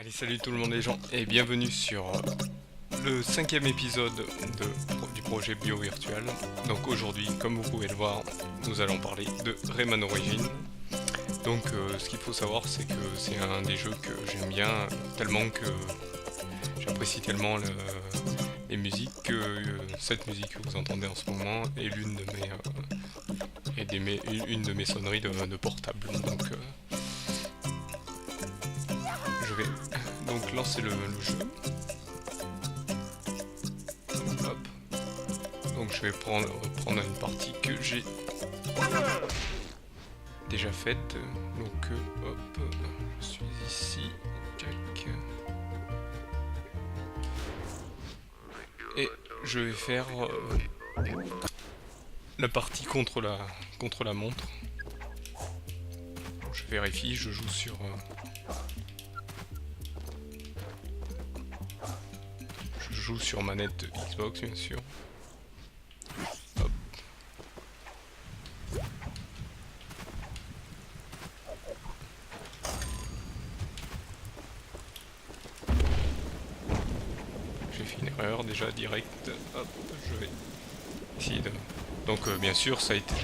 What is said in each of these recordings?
Allez, salut tout le monde les gens et bienvenue sur le 5e épisode du projet Bio Virtual. Donc aujourd'hui, comme vous pouvez le voir, nous allons parler de Rayman Origins. Donc ce qu'il faut savoir, c'est que c'est un des jeux que j'aime bien tellement que j'apprécie tellement les musiques que cette musique que vous entendez en ce moment est l'une de une de mes sonneries de portable. Donc je vais donc lancer le jeu. Hop. Donc je vais reprendre une partie que j'ai déjà faite. Donc hop, je suis ici. Tac. Et je vais faire la partie contre la montre. Je vérifie, je joue sur manette Xbox bien sûr. Hop. J'ai fait une erreur déjà direct. Hop, je vais essayer de... Donc bien sûr ça a été...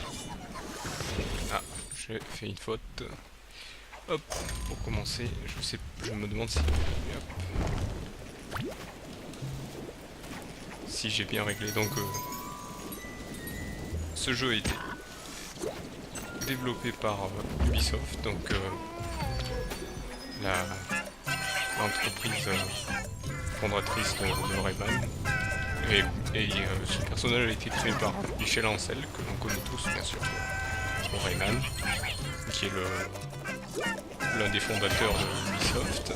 Ah, j'ai fait une faute. Hop, pour commencer, je me demande si... Hop. Si j'ai bien réglé. Donc ce jeu a été développé par Ubisoft, donc l'entreprise fondatrice de Rayman. Et ce personnage a été créé par Michel Ancel, que l'on connaît tous bien sûr pour Rayman, qui est l'un des fondateurs de Ubisoft.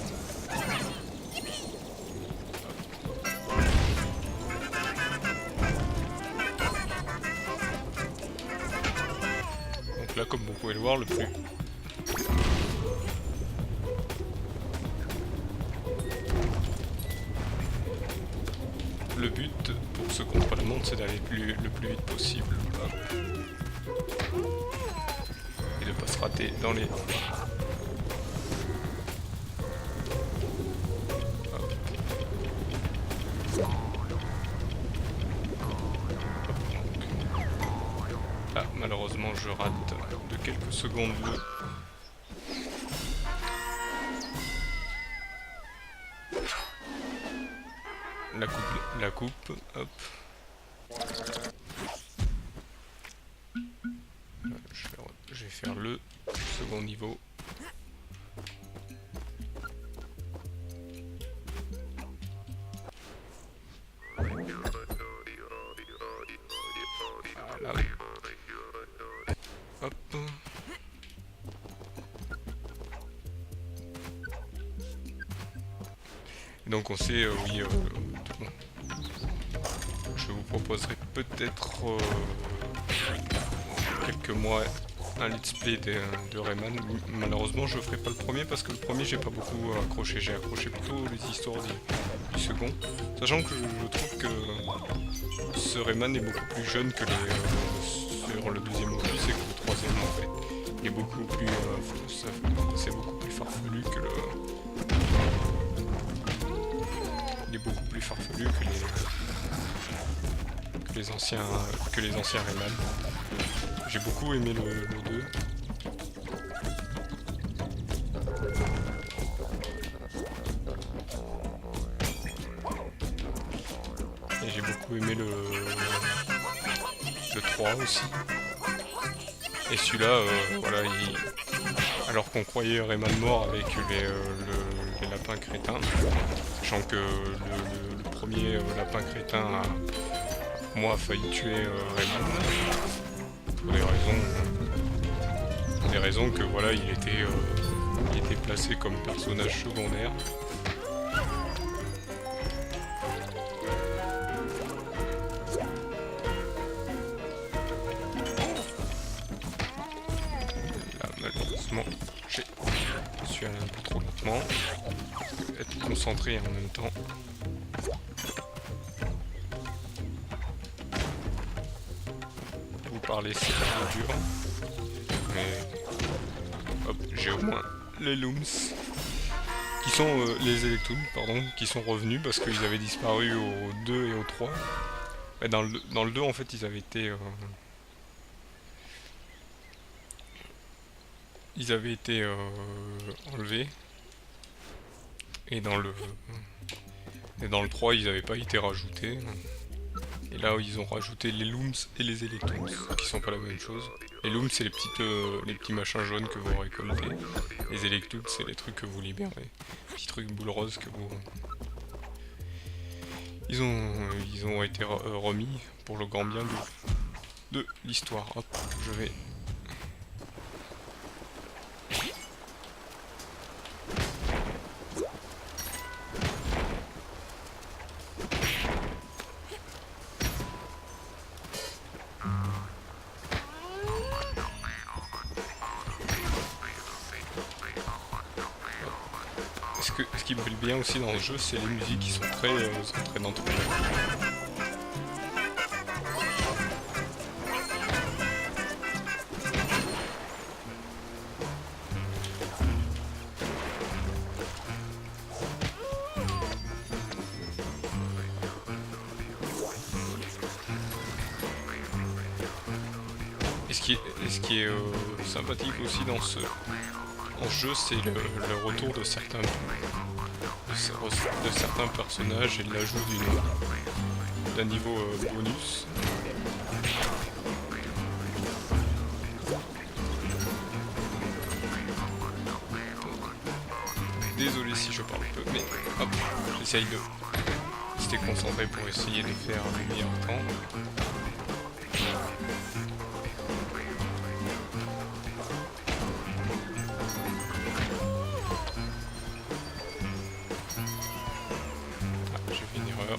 Donc là, comme vous pouvez le voir, le but pour ce contre-la-montre, c'est d'aller le plus vite possible. Hop. Et de ne pas se rater dans les... Hop. Ah, malheureusement, je rate de quelques secondes la coupe, hop. Je vais faire le second niveau. Voilà. Hop. Donc on sait, oui, je vous proposerai peut-être quelques mois un let's play de Rayman. Malheureusement je ferai pas le premier parce que le premier j'ai pas beaucoup accroché, j'ai accroché plutôt les histoires du second. Sachant que je trouve que ce Rayman est beaucoup plus jeune que sur le deuxième opus et que le troisième en fait. Il est beaucoup plus c'est beaucoup plus farfelu que le... Il est beaucoup plus farfelu que les anciens Rayman. J'ai beaucoup aimé le 2. Et j'ai beaucoup aimé le 3 aussi. Et celui-là, voilà, alors qu'on croyait Rayman mort avec les lapins crétins, sachant que le premier lapin crétin a, pour moi, a failli tuer Rayman pour des raisons que voilà, il était placé comme personnage secondaire. Là, malheureusement, je suis allé un peu trop lentement. Être concentré en même temps. Vous parlez, c'est pas dur. Mais hop, j'ai au moins les looms Qui sont les Electoons, pardon, qui sont revenus parce qu'ils avaient disparu au 2 et au 3. Et dans le 2 en fait ils avaient été enlevés. Et dans le 3 ils n'avaient pas été rajoutés. Et là ils ont rajouté les Looms et les Electoons, qui sont pas la même chose. Les Looms c'est les petits machins jaunes que vous récoltez. Les Electoons c'est les trucs que vous libérez. Petits trucs boules roses que vous... Ils ont été remis pour le grand bien de l'histoire. Hop, je vais... Ce qui me plaît bien aussi dans le jeu, c'est les musiques qui sont très entraînantes. Et ce qui est sympathique aussi dans ce jeu, c'est le retour de certains personnages et l'ajout d'un niveau bonus. Désolé si je parle peu, mais hop, j'essaye de rester concentré pour essayer de faire le meilleur temps. Ah, j'ai fait une erreur.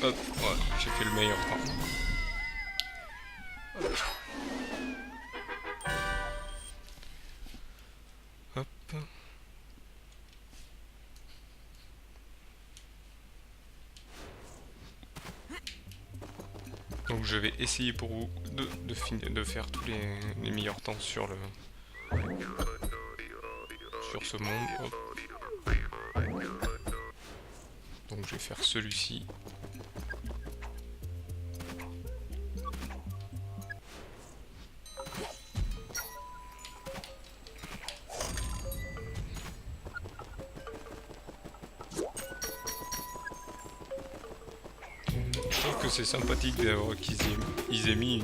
Hop, ouais, j'ai fait le meilleur temps. Hop. Donc je vais essayer pour vous de faire tous les meilleurs temps sur ce monde. Hop. Donc je vais faire celui-ci. Je trouve que c'est sympathique qu'ils aient mis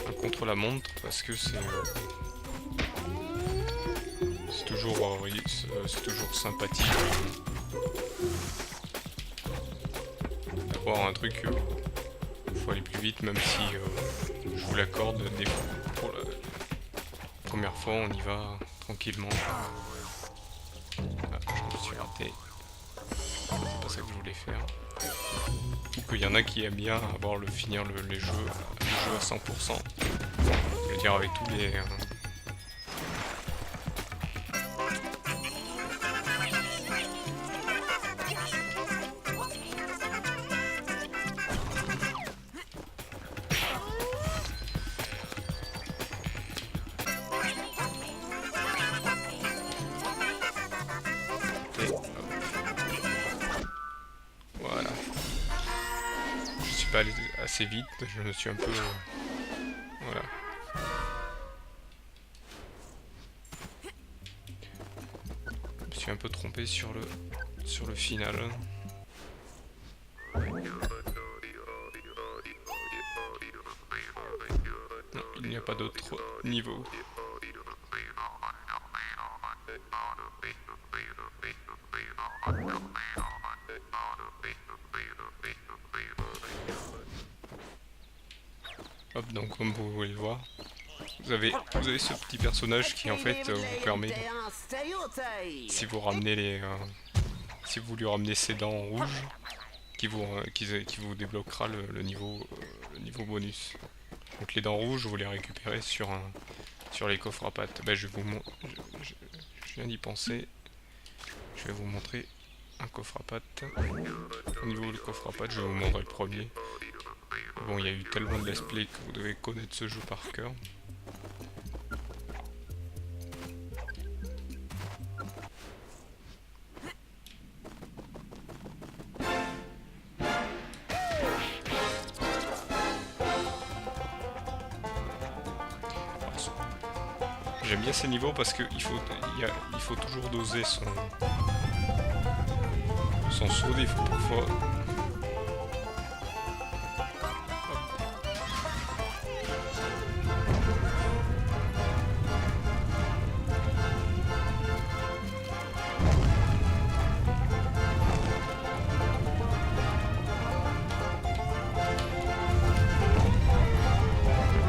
un contre-la-montre parce que c'est toujours sympathique d'avoir un truc il faut aller plus vite, même si je vous l'accorde, pour la première fois on y va tranquillement. Ah, je me suis raté. C'est pas ça que je voulais faire. Il y en a qui aiment bien finir les jeux à 100%. Je veux dire avec tous les... Voilà. Je suis pas allé assez vite, je me suis un peu... Voilà. Je me suis un peu trompé sur le final. Non, il n'y a pas d'autre niveau. Hop, donc comme vous pouvez le voir, vous avez ce petit personnage qui en fait vous permet, si vous lui ramenez ses dents rouges, qui vous débloquera le niveau bonus. Donc les dents rouges, vous les récupérez sur les coffres à pattes. Ben, je viens d'y penser. Je vais vous montrer un coffre à pattes. Au niveau du coffre à pattes, je vais vous montrer le premier. Bon, il y a eu tellement de let's play que vous devez connaître ce jeu par cœur. J'aime bien ces niveaux parce qu'il faut toujours doser son saut. Il faut parfois...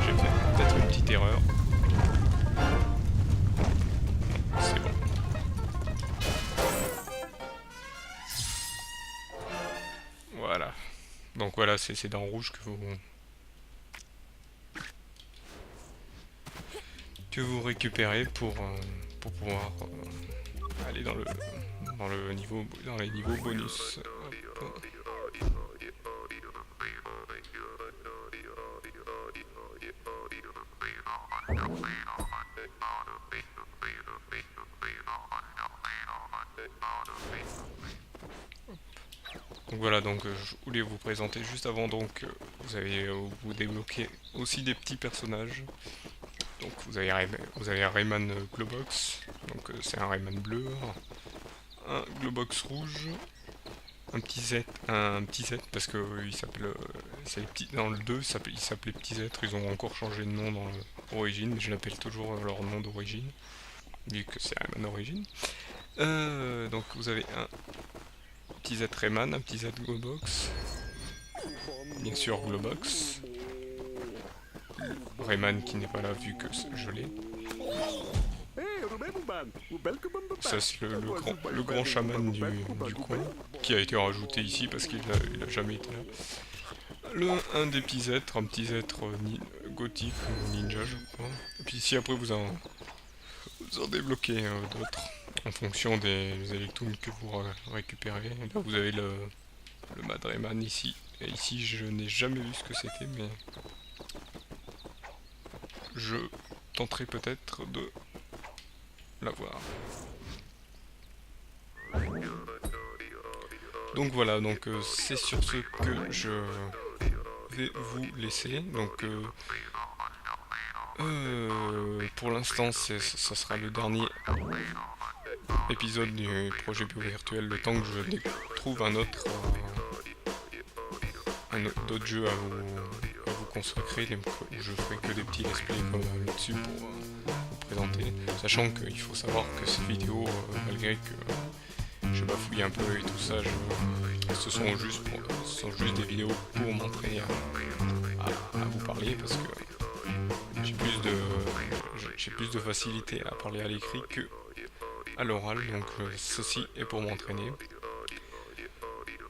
J'ai fait peut-être une petite erreur. Voilà. Donc voilà, c'est ces dents rouges que vous récupérez pour pouvoir aller dans les niveaux bonus. Hop. Donc voilà, donc je voulais vous présenter juste avant, donc vous débloquez aussi des petits personnages. Donc vous avez Rayman Globox, donc c'est un Rayman bleu, un Globox rouge, un petit Z parce que il s'appelle dans le 2 il s'appelait Petit Z, ils ont encore changé de nom dans l'origine, mais je l'appelle toujours leur nom d'origine, vu que c'est Rayman Origin. Donc vous avez un petit Z Rayman, un petit Z Globox, bien sûr Globox, Rayman qui n'est pas là vu que je l'ai. Ça c'est le grand chaman du coin, qui a été rajouté ici parce qu'il a jamais été là. Un des petits êtres, un petit être gothique ou ninja je crois. Et puis ici après vous en débloquez d'autres en fonction des électrons que vous récupérez. Et là vous avez le Mad Rayman ici. Et ici je n'ai jamais vu ce que c'était, mais je tenterai peut-être de l'avoir. Donc voilà, donc c'est sur ce que je vais vous laisser. Donc pour l'instant ça sera le dernier épisode du projet Bio Virtuel, le temps que je trouve d'autres jeux à vous consacrer, où je ferai que des petits let's play comme là-dessus pour vous présenter, sachant qu'il faut savoir que ces vidéos, malgré que je bafouille un peu et tout ça, ce sont juste des vidéos pour montrer à vous parler, parce que j'ai plus de facilité à parler à l'écrit que à l'oral, donc ceci est pour m'entraîner.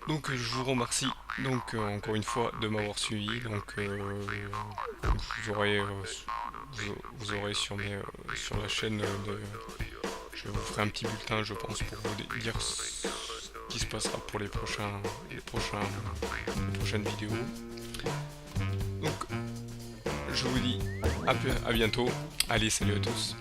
Donc je vous remercie donc encore une fois de m'avoir suivi. Donc vous aurez sur la chaîne je vous ferai un petit bulletin je pense pour vous dire ce qui se passera pour les prochaines vidéos. Donc je vous dis à bientôt. Allez, salut à tous.